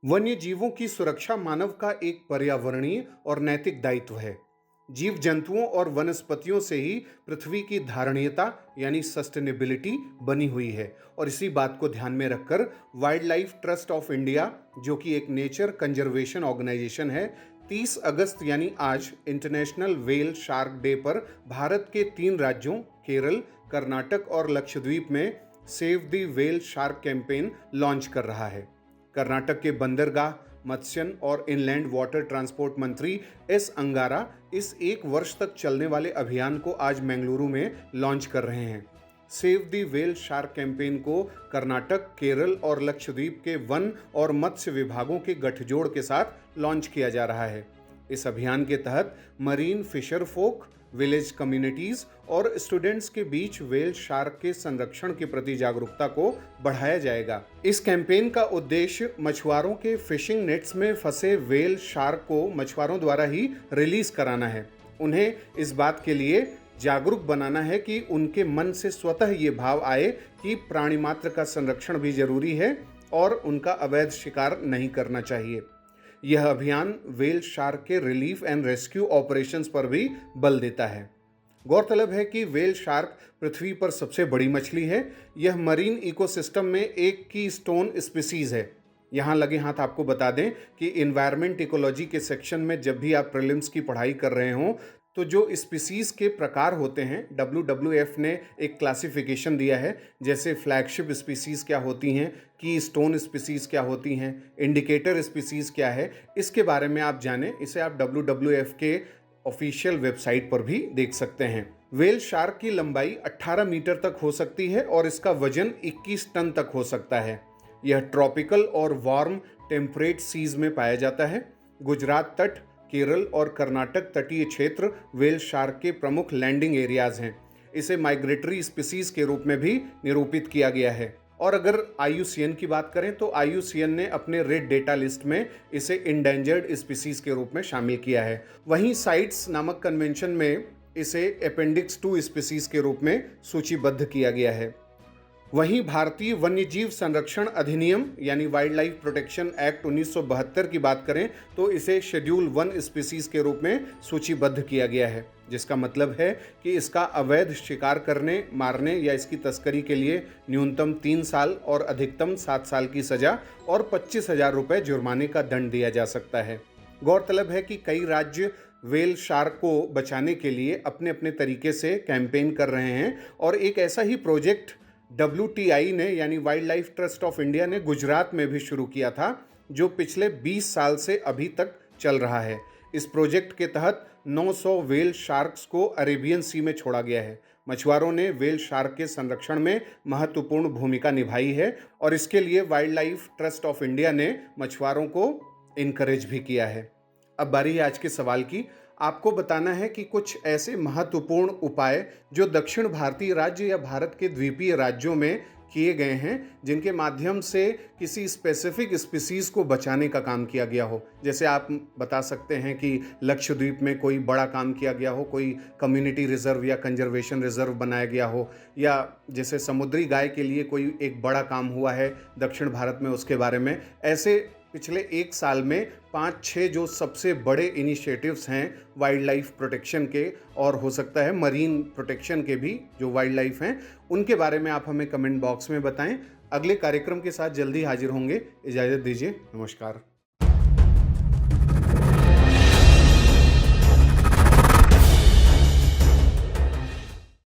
वन्य जीवों की सुरक्षा मानव का एक पर्यावरणीय और नैतिक दायित्व है। जीव जंतुओं और वनस्पतियों से ही पृथ्वी की धारणीयता यानी सस्टेनेबिलिटी बनी हुई है और इसी बात को ध्यान में रखकर wild life trust of India, जो कि एक नेचर कंजर्वेशन ऑर्गेनाइजेशन है, 30 अगस्त यानी आज इंटरनेशनल व्हेल शार्क डे पर भारत के 3 राज्यों केरल, कर्नाटक और लक्षद्वीप में save the whale shark campaign launch कर रहा है। कर्नाटक के बंदरगाह, मत्स्यन और इनलैंड वाटर ट्रांसपोर्ट मंत्री एस अंगारा इस 1 वर्ष तक चलने वाले अभियान को आज बेंगलुरु में लॉन्च कर रहे हैं। Save the whale shark campaign को कर्नाटक, केरल और लक्षद्वीप के वन और मत्स्य विभागों के गठजोड़ के साथ लॉन्च किया जा रहा है। इस अभियान के तहत मरीन फिशर फोक, विलेज कम्युनिटीज और स्टूडेंट्स के बीच व्हेल शार्क के संरक्षण के प्रति जागरूकता को बढ़ाया जाएगा। इस कैंपेन का उद्देश्य मछुआरों के फिशिंग नेट्स में फंसे व्हेल शार्क को मछुआरों द्वारा ही रिलीज कराना है। उन्हें इस बात के लिए जागरूक बनाना है कि उनके मन से स्वतः ये भाव आए कि प्राणी मात्र का संरक्षण भी जरूरी है और उनका अवैध शिकार नहीं करना चाहिए। यह अभियान व्हेल शार्क के रिलीफ एंड रेस्क्यू ऑपरेशंस पर भी बल देता है। गौरतलब है कि व्हेल शार्क पृथ्वी पर सबसे बड़ी मछली है। यह मरीन इकोसिस्टम में एक की स्टोन स्पीसीज है। यहाँ लगे हाथ आपको बता दें कि इन्वायरमेंट इकोलॉजी के सेक्शन में जब भी आप प्रीलिम्स की पढ़ाई कर रहे हों तो जो स्पीसीज के प्रकार होते हैं, WWF ने एक क्लासिफिकेशन दिया है, जैसे फ्लैगशिप स्पीसीज क्या होती हैं, की स्टोन स्पीसीज क्या होती हैं, इंडिकेटर स्पीसीज क्या है, इसके बारे में आप जानें। इसे आप WWF के ऑफिशियल वेबसाइट पर भी देख सकते हैं। व्हेल शार्क की लंबाई 18 मीटर तक हो सकती है और इसका वजन 21 टन तक हो सकता है। यह ट्रॉपिकल और वार्म टेम्परेट सीज में पाया जाता है। गुजरात तट, केरल और कर्नाटक तटीय क्षेत्र व्हेल शार्क के प्रमुख लैंडिंग एरियाज हैं। इसे माइग्रेटरी स्पीसीज के रूप में भी निरूपित किया गया है। और अगर IUCN की बात करें तो IUCN ने अपने रेड डेटा लिस्ट में इसे इंडेंजर्ड स्पीसीज के रूप में शामिल किया है। वहीं साइट्स नामक कन्वेंशन में इसे अपेंडिक्स 2 स्पीसीज के रूप में सूचीबद्ध किया गया है। वहीं भारतीय वन्यजीव संरक्षण अधिनियम यानी वाइल्ड लाइफ प्रोटेक्शन एक्ट 1972 की बात करें तो इसे शेड्यूल 1 स्पीसीज के रूप में सूचीबद्ध किया गया है, जिसका मतलब है कि इसका अवैध शिकार करने, मारने या इसकी तस्करी के लिए न्यूनतम 3 साल और अधिकतम 7 साल की सजा और 25,000 रुपये जुर्माने का दंड दिया जा सकता है। गौरतलब है कि कई राज्य व्हेल शार्क को बचाने के लिए अपने अपने तरीके से कैंपेन कर रहे हैं और एक ऐसा ही प्रोजेक्ट WTI ने यानी wild life trust of India ने गुजरात में भी शुरू किया था, जो पिछले 20 साल से अभी तक चल रहा है। इस प्रोजेक्ट के तहत 900 व्हेल शार्क्स को अरेबियन सी में छोड़ा गया है। मछुआरों ने व्हेल शार्क के संरक्षण में महत्वपूर्ण भूमिका निभाई है और इसके लिए wild life trust of India ने मछुआरों को इनकरेज भी किया है। अब बारी है आज के सवाल की। आपको बताना है कि कुछ ऐसे महत्वपूर्ण उपाय जो दक्षिण भारतीय राज्य या भारत के द्वीपीय राज्यों में किए गए हैं, जिनके माध्यम से किसी स्पेसिफिक स्पीसीज को बचाने का काम किया गया हो। जैसे आप बता सकते हैं कि लक्षद्वीप में कोई बड़ा काम किया गया हो, कोई कम्युनिटी रिजर्व या कंजर्वेशन रिजर्व बनाया गया हो, या जैसे समुद्री गाय के लिए कोई एक बड़ा काम हुआ है दक्षिण भारत में, उसके बारे में। ऐसे पिछले 1 साल में 5-6 जो सबसे बड़े इनिशिएटिव्स हैं वाइल्ड लाइफ प्रोटेक्शन के, और हो सकता है मरीन प्रोटेक्शन के भी जो वाइल्ड लाइफ हैं, उनके बारे में आप हमें कमेंट बॉक्स में बताएं। अगले कार्यक्रम के साथ जल्दी हाजिर होंगे। इजाज़त दीजिए। नमस्कार।